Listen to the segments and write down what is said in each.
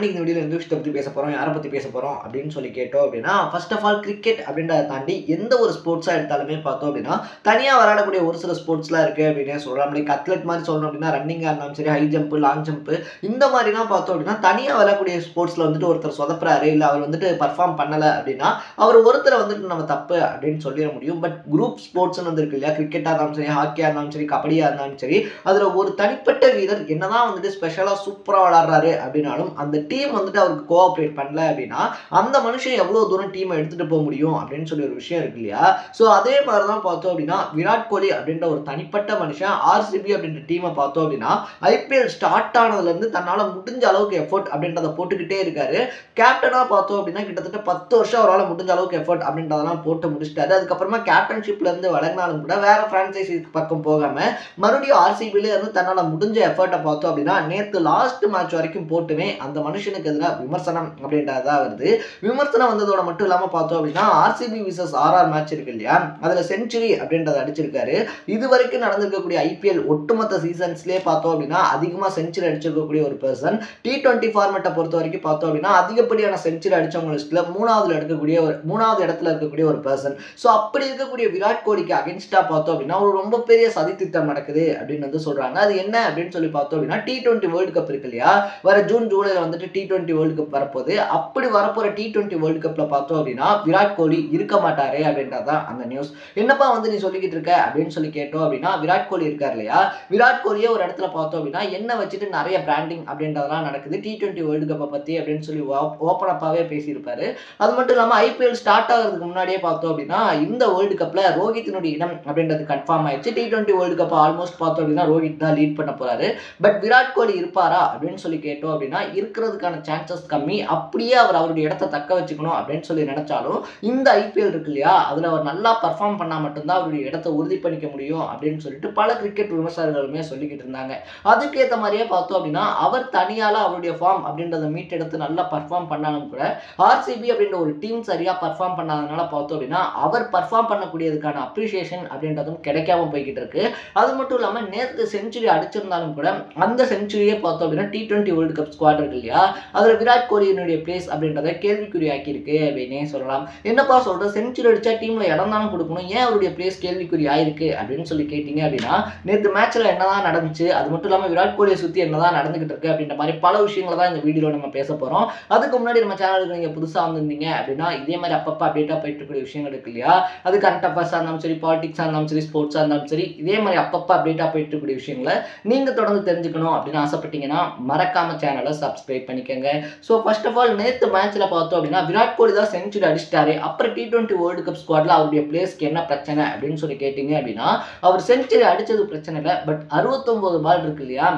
இன்னைக்கு இந்த வீடியோல எந்த விஷயத்தை பத்தி பேச போறோம், யாரை பத்தி பேச போறோம் அப்படின்னு சொல்லி கேட்டோம் அப்படின்னா, ஃபர்ஸ்ட் ஆஃப் ஆல் கிரிக்கெட் அப்படின்றத தாண்டி எந்த ஒரு ஸ்போர்ட்ஸா எடுத்தாலுமே பார்த்தோம் அப்படின்னா, தனியா விளையாடக்கூடிய ஒரு சில ஸ்போர்ட்ஸ்லாம் இருக்கு அப்படின்னே சொல்லலாம். லைக் அத்லெட் மாதிரி சொல்லணும் அப்படின்னா ரன்னிங்கா இருந்தாலும் சரி, ஹை ஜம்ப், லாங் ஜம்ப் இந்த மாதிரிலாம் பார்த்தோம் அப்படின்னா, தனியா விளையாடக்கூடிய ஸ்போர்ட்ஸ்ல வந்துட்டு ஒருத்தர் சொதப்புறாரு, இல்ல அவர் வந்துட்டு பெர்ஃபார்ம் பண்ணல அப்படின்னா, அவர் ஒருத்தரை வந்துட்டு நம்ம தப்பு அப்படின்னு சொல்லிட முடியும். பட் குரூப் ஸ்போர்ட்ஸ்னு வந்து இருக்கு இல்லையா, கிரிக்கெட்டா இருந்தாலும் சரி, ஹாக்கியா இருந்தாலும் சரி, கபடியா இருந்தாலும் சரி, அதுல ஒரு தனிப்பட்ட வீரர் என்னதான் வந்துட்டு ஸ்பெஷலா சூப்பரா விளையாடுறாரு அப்படின்னாலும் அந்த டீம் வந்துட்டு அவருக்கு கோஆப்ரேட் பண்ணல அப்படின்னா அந்த மனுஷன் எவ்வளவு தூரம் டீமை எடுத்துட்டு போக முடியும் அப்படின்னு சொல்லி ஒரு விஷயம் இருக்கு இல்லையா. ஸோ அதே மாதிரி தான் பார்த்தோம் அப்படின்னா விராட் கோலி அப்படின்ற ஒரு தனிப்பட்ட மனுஷன் ஆர்சிபி அப்படின்ற டீமை பார்த்தோம் அப்படின்னா ஐபிஎல் ஸ்டார்ட் ஆனதுல இருந்து தன்னால முடிஞ்ச அளவுக்கு எஃபர்ட் அப்படின்றத போட்டுக்கிட்டே இருக்காரு. கேப்டனா பார்த்தோம் அப்படின்னா கிட்டத்தட்ட 10 வருஷம் அவரால் முடிஞ்ச அளவுக்கு எஃபர்ட் அப்படின்றதெல்லாம் போட்டு முடிச்சிட்டாரு. அதுக்கப்புறமா கேப்டன்ஷிப்ல இருந்து விலகினாலும் கூட வேற பிரான்சைசி பக்கம் போகாம மறுபடியும் ஆர்சிபில இருந்து தன்னால முடிஞ்ச எஃபர்ட்டை பார்த்தோம் அப்படின்னா நேற்று லாஸ்ட் மேட்ச் வரைக்கும் போட்டுமே அந்த மனுஷனுக்கு எதிராக விமர்சனம் அப்படின்றதா வருது. விமர்சனம் வந்ததோட மட்டும் இல்லாம பார்த்தோம் அப்படின்னா ஆர்சிபி விசஸ் ஆர்ஆர் மேட்ச் இருக்கு இல்லையா, அதுல செஞ்சுரி அப்படின்றத அடிச்சிருக்காரு. இது வரைக்கும் நடந்திருக்கக்கூடிய ஐபிஎல் ஒட்டுமொத்த சீசன்ஸ்லேயே பார்த்தோம் அப்படின்னா அதிகமா செஞ்சுரி அடிச்சிருக்கக்கூடிய ஒரு பர்சன். T20 ஃபார்மேட்டை பொறுத்த வரைக்கும் பார்த்தோம் அப்படின்னா அதிகப்படியான செஞ்சுரி அடிச்சவங்க லிஸ்ட்ல மூணாவது இடத்துல இருக்கக்கூடிய ஒரு பர்சன். ஸோ அப்படி இருக்கக்கூடிய விராட் கோலிக்கு அகென்ஸ்டா பார்த்தோம் அப்படின்னா ஒரு ரொம்ப பெரிய சதித்திட்டம் நடக்குது அப்படின்னு வந்து சொல்றாங்க. அது என்ன அப்படின்னு சொல்லி பார்த்தோம் அப்படின்னா T20 வேர்ல்டு கப் இருக்கு இல்லையா, வர ஜூன் ஜூலைல வந்துட்டு T20 வேர்ல்டு கப் வரப்போகுது. அப்படி வரப்போற T20 வேர்ல்டு கப்ல பார்த்தோம் அப்படின்னா விராட் கோலி இருக்க மாட்டாரு அப்படின்றதான் அந்த நியூஸ். என்னப்பா வந்து நீ சொல்லிக்கிட்டு இருக்க அப்படின்னு சொல்லி கேட்டோம் அப்படின்னா விராட் கோலி இருக்கார் இல்லையா, விராட் கோலியே ஒரு இடத்துல பார்த்தோம் அப்படின்னா என்ன வச்சுட்டு நிறைய பிராண்டிங் அப்படின்றதெல்லாம் நடக்குது T20 வேர்ல்டு கப்பை பத்தி அப்படின்னு சொல்லி ஓப்பன் அப்பாவே பேசியிருப்பாரு. அது மட்டும் இல்லாம ஐபிஎல் ஸ்டார்ட் ஆகிறதுக்கு முன்னாடியே பார்த்தோம் அப்படின்னா இந்த வேர்ல்டு கப்ல ரோஹித்தினுடைய இடம் அப்படின்றது கன்ஃபார்ம் ஆயிடுச்சு. T20 வேர்ல்டு கப் ஆல்மோஸ்ட் பார்த்தோம் அப்படின்னா ரோஹித் தான் லீட் பண்ண போறாரு. பட் விராட் கோலி இருப்பாரா அப்படின்னு சொல்லி கேட்டோம் அப்படின்னா இருக்கிறதுக்கான சான்சஸ் கம்மி. அப்படியே அவர் அவருடைய இடத்தை தக்க வச்சுக்கணும் அப்படின்னு சொல்லி நினைச்சாலும் இந்த ஐபிஎல் இருக்கு இல்லையா, அதுல அவர் நல்லா பர்ஃபார்ம் பண்ணா மட்டும்தான் அவருடைய இடத்தை உறுதி பண்ணிக்க முடியும் அப்படின்னு சொல்லிட்டு பல கிரிக்கெட் விமர்சகர்களுமே சொல்லிக்கிட்டு இருந்தாங்க. அதுக்கேற்ற மாதிரியே பார்த்தோம் அப்படின்னா அவர் தனியால அவருடைய ஃபார்ம் அப்படின்றத மீட்டெடுத்து நல்லா பர்ஃபார்ம் பண்ணாலும் கூட ஆர்சிபி அப்படின்ற ஒரு டீம் சரியா பர்ஃபார்ம் பண்ணாதனால பார்த்தோம் அப்படின்னா அவர் பர்ஃபார்ம் பண்ணக்கூடியதுக்கான அப்ரிசியேஷன் அப்படின்றதும் கிடைக்காம போய்கிட்டு இருக்கு. அது மட்டும் இல்லாம நேற்று செஞ்சுரி அடிச்சிருந்தாலும் கூட அந்த செஞ்சுரியே பார்த்தோம் அப்படின்னா T20 வேர்ல்டு கப் ஸ்குவாட் இருக்கு இல்லையா, அதுல விராட் கோலியினுடைய பிளேஸ் அப்படின்றத கேள்விக்குறியாக்கி இருக்கு அப்படின்னே சொல்லலாம். என்னப்பா சொல்ற, செஞ்சுரி அடிச்சா டீம்ல இடம் தானே கொடுக்கணும், ஏன் அவருடைய பிளேஸ் கேள்விக்குறி ஆயிருக்கு அப்படின்னு சொல்லி கேட்டீங்க அப்படின்னா நேற்று மேட்ச்ல என்னதான் நடந்துச்சு, அது மட்டும் இல்லாம விராட் கோலியை சுத்தி என்னதான் நடந்துகிட்டு இருக்கு அப்படின்ற மாதிரி பல விஷயங்களை தான் இந்த வீடியோல நம்ம பேச போறோம். அதுக்கு முன்னாடி நம்ம சேனலுக்கு நீங்க புதுசா வந்திருந்தீங்க அப்படின்னா இதே மாதிரி அப்பப்போ அப்டேட்டா போயிட்டு இருக்கக்கூடிய விஷயங்கள் இருக்கு இல்லையா, அது கரண்ட் அஃபேர்ஸா இருந்தாலும் சரி, பாலிடிக்ஸா இருந்தாலும் சரி, ஸ்போர்ட்ஸா இருந்தாலும் சரி, இதே மாதிரி அப்பப்போ அப்டேட்டா போயிட்டு இருக்கக்கூடிய விஷயங்களை நீங்க தொடர்ந்து தெரிஞ்சுக்கணும் அப்படின்னு ஆசைப்பட்டீங்கன்னா மறக்காம சேனலை சப்ஸ்கிரைப் பண்ணிக்கோங்க. ஸோ ஃபர்ஸ்ட் ஆஃப் ஆல் நேற்று மேட்ச்ல பார்த்தோம் அப்படின்னா விராட் கோலி தான் செஞ்சுரி அடிச்சிட்டாரு. அப்புறம் T20 வேர்ல்டு கப் ஸ்குவாட்ல அவருடைய பிளேஸ்க்கு என்ன பிரச்சனை அப்படின்னு சொல்லி கேட்டீங்க அப்படின்னா அவர் செஞ்சுரி அடிச்சது பிரச்சனை இல்லை, பட் 69 பால் இருக்கு இல்லையா,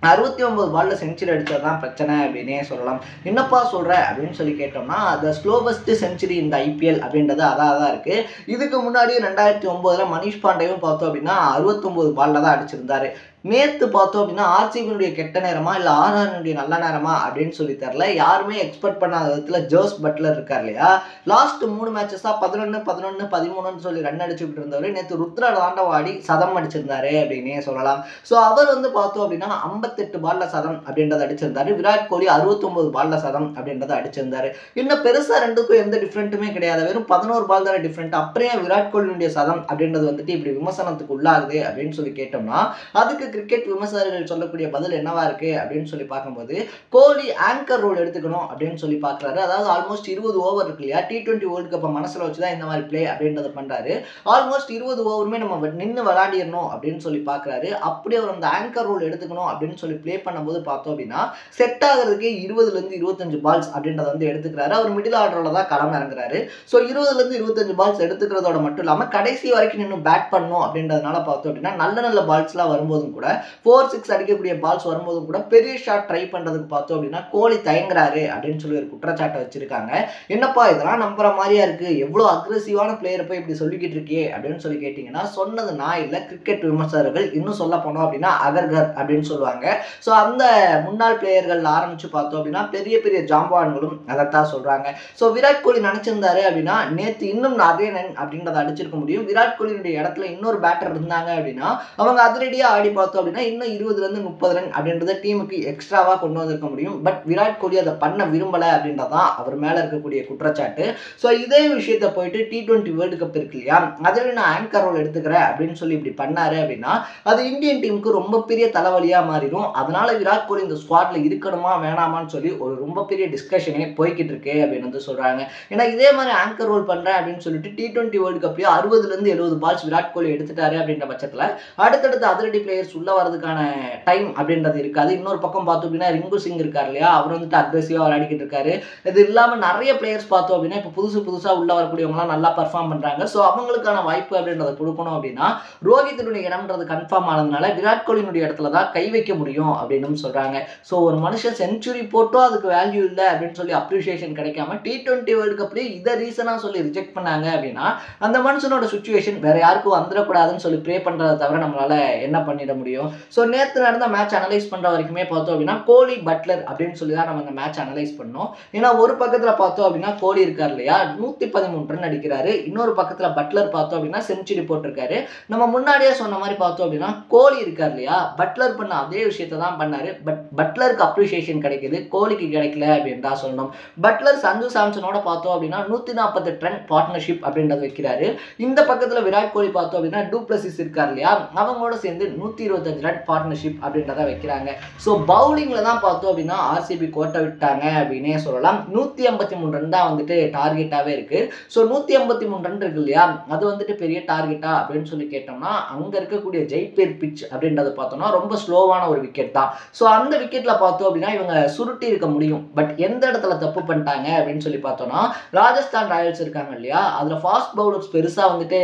69 பால்ல செஞ்சுரி அடிச்சதுதான் பிரச்சனை அப்படின்னே சொல்லலாம். என்னப்பா சொல்ற அப்படின்னு சொல்லி கேட்டோம்னா த ஸ்லோவஸ்ட் செஞ்சுரி இந்த ஐபிஎல் அப்படின்றது அதான் இருக்கு. இதுக்கு முன்னாடி 2009 மனிஷ் பாண்டேவும் பார்த்தோம் அப்படின்னா 69 பால்ல தான் அடிச்சிருந்தாரு. நேற்று பார்த்தோம் அப்படின்னா ஆர்சிபியினுடைய கெட்ட நேரமா இல்லை ஆர்ஆர்னுடைய நல்ல நேரமா அப்படின்னு சொல்லி தரல. யாருமே எக்ஸ்பெக்ட் பண்ணாத விதத்துல ஜோஸ் பட்லர் இருக்கார் இல்லையா, லாஸ்ட் 3 மேட்சஸா 11, 11, 13 சொல்லி ரன் அடிச்சுட்டு இருந்தவர் நேற்று ருத்ரா தாண்டவாடி சதம் அடிச்சிருந்தாரு அப்படின்னே சொல்லலாம். ஸோ அவர் வந்து பார்த்தோம் அப்படின்னா 58 பால்ல சதம் அப்படின்றத அடிச்சிருந்தாரு. விராட் கோலி 69 பால்ல சதம் அப்படின்றத அடிச்சிருந்தாரு. இன்னும் பெருசா ரெண்டுக்கும் எந்த டிஃப்ரெண்ட்டுமே கிடையாது, வெறும் 11 பால் தானே டிஃப்ரெண்ட். அப்புறம் விராட் கோலியுடைய சதம் அப்படின்றது வந்துட்டு இப்படி விமர்சனத்துக்கு உள்ளாகுது அப்படின்னு சொல்லி கேட்டோம்னா அதுக்கு கிரிக்கெட் விமர்சகர்கள் சொல்லக்கூடிய பதில் என்னவா இருக்கு அப்படின்னு சொல்லி பார்க்கும்போது கோலி ஆங்கர் ரோல் எடுத்துக்கணும் அப்படின்னு சொல்லி பார்க்குறாரு. அதாவது ஆல்மோஸ்ட் 20 ஓவர் இருக்கு இல்லையா, T20 வேர்ல்டு கப்பை மனசுல வச்சுதான் இந்த மாதிரி பிளே அப்படின்றத பண்றாரு. ஆல்மோஸ்ட் 20 ஓவருமே நம்ம நின்று விளையாடிடணும் அப்படின்னு சொல்லி பார்க்குறாரு. அப்படி அவர் அந்த ஆங்கர் ரோல் எடுத்துக்கணும் அப்படின்னு சொல்லி பிளே பண்ணும்போது பார்த்தோம் அப்படின்னா செட் ஆகிறதுக்கு 20லேருந்து 25 பால்ஸ் அப்படின்றத வந்து எடுத்துக்கிறாரு. அவர் மிடில் ஆர்டரில் தான் களம் இறங்குறாரு. ஸோ 20லேருந்து 25 பால்ஸ் எடுத்துக்கிறதோட மட்டும் இல்லாமல் கடைசி வரைக்கும் நின்று பேட் பண்ணணும் அப்படின்றதுனால பார்த்தோம் அப்படின்னா நல்ல பால்ஸ்லாம் வரும்போதும் கூட 4-6 அடிக்கக்கூடிய பால்ஸ் வரும்போதும் கூட பெரிய ஷாட் ட்ரை பண்றதுக்கு பார்த்தோம் அப்படின்னா கோலி தயங்குறாரு அப்படின்னு சொல்லி ஒரு குற்றச்சாட்டை வச்சிருக்காங்க. என்னப்பா இதெல்லாம் நம்புற மாதிரியா இருக்கு, எவ்வளவு அக்ரெசிவான பிளேயர் போய் இப்படி சொல்லிக்கிட்டு இருக்கே அப்படின்னு சொல்லி கேட்டீங்கன்னா சொன்னது நான் இல்லை, கிரிக்கெட் விமர்சகர்கள். இன்னும் சொல்ல போனோம் அப்படின்னா அகர்கர் அப்படின்னு சொல்லுவாங்க. ஸோ அந்த முன்னாள் பிளேயர்கள் ஆரம்பிச்சு பார்த்தோம் அப்படின்னா பெரிய பெரிய ஜாம்பவான்களும் அதைத்தான் சொல்றாங்க. ஸோ விராட் கோலி நினைச்சிருந்தாரு அப்படின்னா நேற்று இன்னும் நிறைய ரன் அப்படின்றத அடிச்சிருக்க முடியும். விராட் கோலியுடைய இடத்துல இன்னொரு பேட்டர் இருந்தாங்க அப்படின்னா அவங்க அதிரடியா ஆடி பார்த்தோம் அப்படின்னா இன்னும் 20லேருந்து 30 ரன் அப்படின்றத டீமுக்கு எக்ஸ்ட்ராவாக கொண்டு வந்திருக்க முடியும். பட் விராட் கோலி அதை பண்ண விரும்பலை அப்படின்றதான் அவர் மேலே இருக்கக்கூடிய குற்றச்சாட்டு. ஸோ இதே விஷயத்தை போயிட்டு T20 வேர்ல்டு கப் இருக்கு இல்லையா, அதில் நான் ஆங்கர் ரோல் எடுத்துக்கிறேன் அப்படின்னு சொல்லி இப்படி பண்ணாரு அப்படின்னா அது இந்தியன் டீமுக்கு ரொம்ப பெரிய தலைவலியாக மாறிடும். அதனால விராட் கோலி இந்த ஸ்குவாட்ல இருக்கணுமா வேணாமான்னு சொல்லி ஒரு ரொம்ப பெரிய டிஸ்கஷனே போய்கிட்டு இருக்கு அப்படின்னு வந்து சொல்றாங்க. ஏன்னா இதே மாதிரி ஆங்கர் ரோல் பண்றேன் அப்படின்னு சொல்லிட்டு T20 world கப்லயே 60லேருந்து 70 balls Virat Kohli எடுத்துட்டாரு அப்படின்ற பட்சத்தில் அடுத்தடுத்த அதிரடி பிளேயர்ஸ் உள்ள வரதுக்கான டைம் அப்படின்றது இருக்காது. இன்னொரு பக்கம் பார்த்தோம் அப்படின்னா ரிங்கு சிங் இருக்காரு இல்லையா, அவர் வந்துட்டு அக்ரெசிவாக விளையாடிக்கிட்டு இருக்காரு. இது இல்லாமல் நிறைய பிளேயர்ஸ் பார்த்தோம் அப்படின்னா இப்போ புதுசாக உள்ள வரக்கூடியவங்களாம் நல்லா பர்ஃபார்ம் பண்றாங்க. ஸோ அவங்களுக்கான வாய்ப்பு அப்படின்றத கொடுக்கணும் அப்படின்னா ரோஹித்தினுடைய இடம்ன்றது கன்ஃபார்ம் ஆனதுனால விராட் கோலியினுடைய இடத்துல தான் கை வைக்க முடியும் அப்படின்னு சொல்றாங்க. ஸோ ஒரு மனுஷன் செஞ்சுரி போட்டோம் அதுக்கு வேல்யூ இல்லை அப்படின்னு சொல்லி அப்ரிசியேஷன் கிடைக்காம T20 வேர்ல்டு கப்லேயே இதை ரீசனாக சொல்லி ரிஜெக்ட் பண்ணாங்க அப்படின்னா அந்த மனுஷனோட சுச்சுவேஷன் வேற யாருக்கும் வந்துடக்கூடாதுன்னு சொல்லி ப்ரே பண்றதை தவிர நம்மளால என்ன பண்ணிட முடியும். ஸோ நேற்று நடந்த மேட்ச் அனலைஸ் பண்ற வரைக்குமே பார்த்தோம் அப்படின்னா கோலி பட்லர் அப்படின்னு சொல்லி தான் நம்ம இந்த மேட்ச் அனலைஸ் பண்ணோம். ஏன்னா ஒரு பக்கத்தில் பார்த்தோம் அப்படின்னா கோலி இருக்கார் இல்லையா, 113 ரன் அடிக்கிறாரு. இன்னொரு பக்கத்தில் பட்லர் பார்த்தோம் அப்படின்னா செஞ்சுரி போட்டிருக்காரு. நம்ம முன்னாடியே சொன்ன மாதிரி பார்த்தோம் அப்படின்னா கோலி இருக்கார் இல்லையா, பட்லர் பண்ண அதே விஷயத்தை தான் பண்ணாரு. பட் பட்லருக்கு அப்ரிசியேஷன் கிடைக்குது, கோலிக்கு கிடைக்கல அப்படின்னு தான் சொல்லணும். பட்லர் சஞ்சு சாம்சனோட பார்த்தோம் அப்படின்னா 148 ரன் பார்ட்னர்ஷிப் அப்படின்றத வைக்கிறாரு. இந்த பக்கத்தில் விராட் கோலி பார்த்தோம் அப்படின்னா டூப்ளசிஸ் இருக்கார் இல்லையா, அவங்களோட சேர்ந்து 125 ரன் பார்ட்னர்ஷிப் அப்படின்றத வைக்கிறாங்க. ஸோ பவுலிங்ல தான் பார்த்தோம் அப்படின்னா ஆர்சிபி கோட்டை விட்டாங்க அப்படின்னே சொல்லலாம். 153 ரன் தான் வந்துட்டு டார்கெட்டாகவே இருக்கு. ஸோ 153 ரன் இருக்கு இல்லையா, அது வந்துட்டு பெரிய டார்கெட்டா அப்படின்னு சொல்லி கேட்டோம்னா அங்க இருக்கக்கூடிய ஜெய்பீர் பிட்ச் அப்படின்றத பார்த்தோம்னா ரொம்ப ஸ்லோவான ஒரு விக்கெட் தான். ஸோ அந்த விக்கெட்ல பார்த்தோம் அப்படின்னா இவங்க சுருட்டி இருக்க முடியும். பட் எந்த இடத்துல தப்பு பண்ணிட்டாங்க அப்படின்னு சொல்லி பார்த்தோம்னா ராஜஸ்தான் ராயல்ஸ் இருக்காங்க இல்லையா, அதுல ஃபாஸ்ட் பவுலர்ஸ் பெருசா வந்துட்டு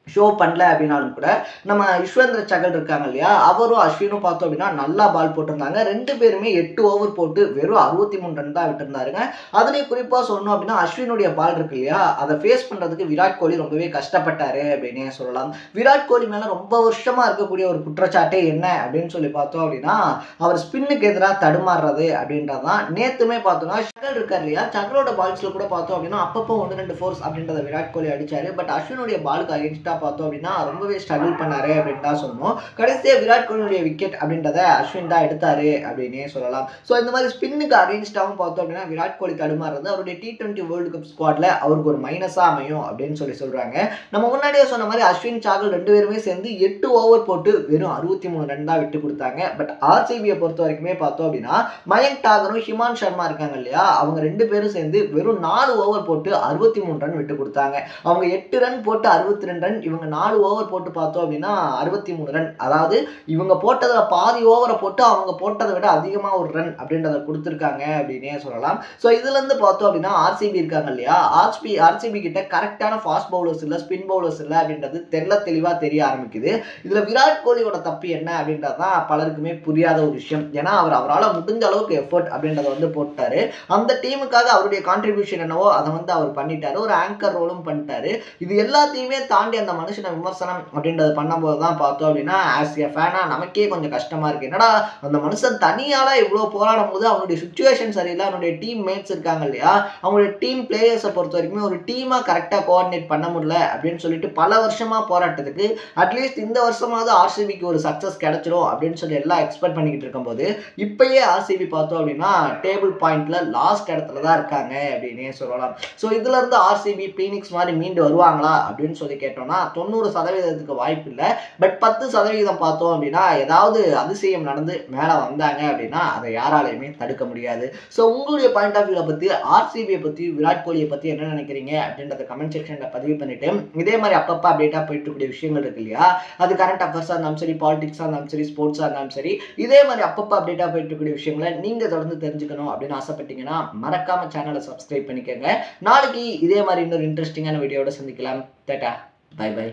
ஷோ பண்ணல அப்படின்னாலும் கூட நம்ம யுஸ்வேந்திர சகல் இருக்காங்க இல்லையா, அவரும் அஸ்வினும் பார்த்தோம் அப்படின்னா நல்லா பால் போட்டிருந்தாங்க. 2 பேருமே 8 ஓவர் போட்டு வெறும் 63 ரன் தான் விட்டுருந்தாருங்க. அதுலேயும் குறிப்பாக சொல்லணும் அப்படின்னா அஸ்வினுடைய பால் இருக்கு இல்லையா, அதை ஃபேஸ் பண்ணுறதுக்கு விராட் கோலி ரொம்பவே கஷ்டப்பட்டாரு அப்படின்னே சொல்லலாம். விராட் கோலி மேலே ரொம்ப வருஷமாக இருக்கக்கூடிய ஒரு குற்றச்சாட்டே என்ன அப்படின்னு சொல்லி பார்த்தோம் அப்படின்னா அவர் ஸ்பின்னுக்கு எதிராக தடுமாறுறது அப்படின்றது தான். நேற்றுமே பார்த்தோம்னா சகல் இருக்கார் இல்லையா, சகலோட பால்ஸில் கூட பார்த்தோம் அப்படின்னா அப்பப்போ 1-2 ஃபோர்ஸ் அப்படின்றத விராட் கோலி அடிச்சாரு. பட் அஸ்வினுடைய பாலுக்கு அகேன்ஸ்டா பார்த்தோம் அப்படின்னா ரொம்பவே ஸ்ட்ரகிள் பண்ணாரு அப்படின்னு தான் சொல்லணும். கடைசியாக விராட் கோலியுடைய விக்கெட் அப்படின்றத அஸ்வின் தான் எடுத்தாரு அப்படின்னே சொல்லலாம். ஸோ இந்த மாதிரி ஸ்பின்னுக்கு அகேன்ஸ்டாகவும் பார்த்தோம் அப்படின்னா விராட் கோலி தடுமாறுறது அவருடைய T20 வேர்ல்டு கப் ஸ்குவாட்ல அவருக்கு ஒரு மைனஸாக அமையும் அப்படின்னு சொல்லி சொல்றாங்க. நம்ம முன்னாடியே சொன்ன மாதிரி அஸ்வின் சாகல் 2 பேருமே சேர்ந்து 8 ஓவர் போட்டு வெறும் 63 ரன் தான் விட்டு கொடுத்தாங்க. பட் ஆர்சிபியை பொறுத்த வரைக்குமே பார்த்தோம் அப்படின்னா மயங்க் டாகரும் ஹிமான் சர்மா இருக்காங்க இல்லையா, அவங்க 2 பேரும் சேர்ந்து வெறும் 4 ஓவர் போட்டு 63 ரன் விட்டு கொடுத்தாங்க. அவங்க 8 ரன் போட்டு 62 ரன், இவங்க 4 ஓவர் போட்டு பார்த்தோம் அப்படின்னா 63 ரன். அதாவது இவங்க போட்டதுல பாதி ஓவரை போட்டு அவங்க போட்டதை விட அதிகமாக ஒரு ரன் அப்படின்றத கொடுத்துருக்காங்க அப்படின்னே சொல்லலாம். ஸோ இதுல இருந்து பார்த்தோம் அப்படின்னா ஆர்சிபி இருக்காங்க இல்லையா, ஆர்சிபி கிட்ட கரெக்டான ஃபாஸ்ட் பவுலர்ஸ் இல்லை, ஸ்பின் பவுலர்ஸ் இல்லை அப்படின்றது தெளிவாக தெரிய ஆரம்பிக்குது. இதுல விராட் கோலியோட தப்பு என்ன அப்படின்றது தான் பலருக்குமே புரியாத ஒரு விஷயம். ஏன்னா அவரால் முடிஞ்ச அளவுக்கு எஃபர்ட் அப்படின்றத வந்து போட்டாரு. அந்த டீமுக்காக அவருடைய கான்ட்ரிபியூஷன் என்னவோ அதை வந்து அவர் பண்ணிட்டாரு. ஒரு ஆங்கர் ரோலும் பண்ணிட்டாரு. இது எல்லாத்தையுமே தாண்டி அந்த மனுஷனை விமர்சனம் அப்படின்றது பண்ணும்போது தான் பார்த்தோம் அப்படின்னா ஆஸ் எ ஃபேனா நமக்கே கொஞ்சம் கஷ்டமா இருக்கு. என்னடா அந்த மனுஷன் தனியால இவ்வளோ போராடும் போது அவனுடைய சுச்சுவேஷன் சரியில்லை, அவனுடைய டீம் மேட்ஸ் இருக்காங்க இல்லையா, அவங்களுடைய டீம் பிளேயர்ஸை பொறுத்த வரைக்குமே ஒரு டீமா கரெக்டாக கோஆர்டினேட் பண்ண முடியல அப்படின்னு சொல்லிட்டு பல வருஷமா போராட்டத்துக்கு அட்லீஸ்ட் இந்த வருஷமாவது ஆர்சிபிக்கு ஒரு சக்சஸ் கிடைச்சிரும் அப்படின்னு சொல்லி எல்லாம் எக்ஸ்பெக்ட் பண்ணிக்கிட்டு இருக்கும்போது இப்பயே ஆர்சிபி பார்த்தோம் அப்படின்னா டேபிள் பாயிண்ட்ல லாஸ்ட் இடத்துல தான் இருக்காங்க அப்படின்னே சொல்லலாம். ஸோ இதுல இருந்து ஆர்சிபி பீனிக்ஸ் மாதிரி மீண்டு வருவாங்களா அப்படின்னு சொல்லி கேட்டோம்னா 90% வாய்ப்பு இல்லை. பட் 10% பார்த்தோம் அப்படின்னா ஏதாவது அதிசயம் நடந்து மேலே வந்தாங்க அப்படின்னா அதை யாராலையுமே தடுக்க முடியாது. ஸோ உங்களுடைய பாயிண்ட் ஆஃப் வியூவை பற்றி, ஆர்சிபியை பற்றி, விராட் கோலியை பற்றி என்ன நினைக்கிறீங்க அப்படின்றத கமெண்ட் செக்ஷனில் பதிவு பண்ணிட்டு இதே மாதிரி அப்பப்போ அப்டேட்டாக போயிட்டு இருக்கக்கூடிய விஷயங்கள் இருக்கு இல்லையா, அது கரண்ட் அஃபேர்ஸாக இருந்தாலும் சரி, பாலிடிக்ஸாக இருந்தாலும் சரி, ஸ்போர்ட்ஸாக இருந்தாலும் சரி, இதே மாதிரி அப்பப்போ அப்டேட்டாக போயிட்டு இருக்கக்கூடிய விஷயங்களை நீங்கள் தொடர்ந்து தெரிஞ்சுக்கணும் அப்படின்னு ஆசைப்பட்டீங்கன்னா மறக்காம சேனலை சப்ஸ்கிரைப் பண்ணிக்கோங்க. நாளைக்கு இதே மாதிரி இன்னொரு இன்ட்ரெஸ்டிங்கான வீடியோட சந்திக்கலாம். Tata, bye by.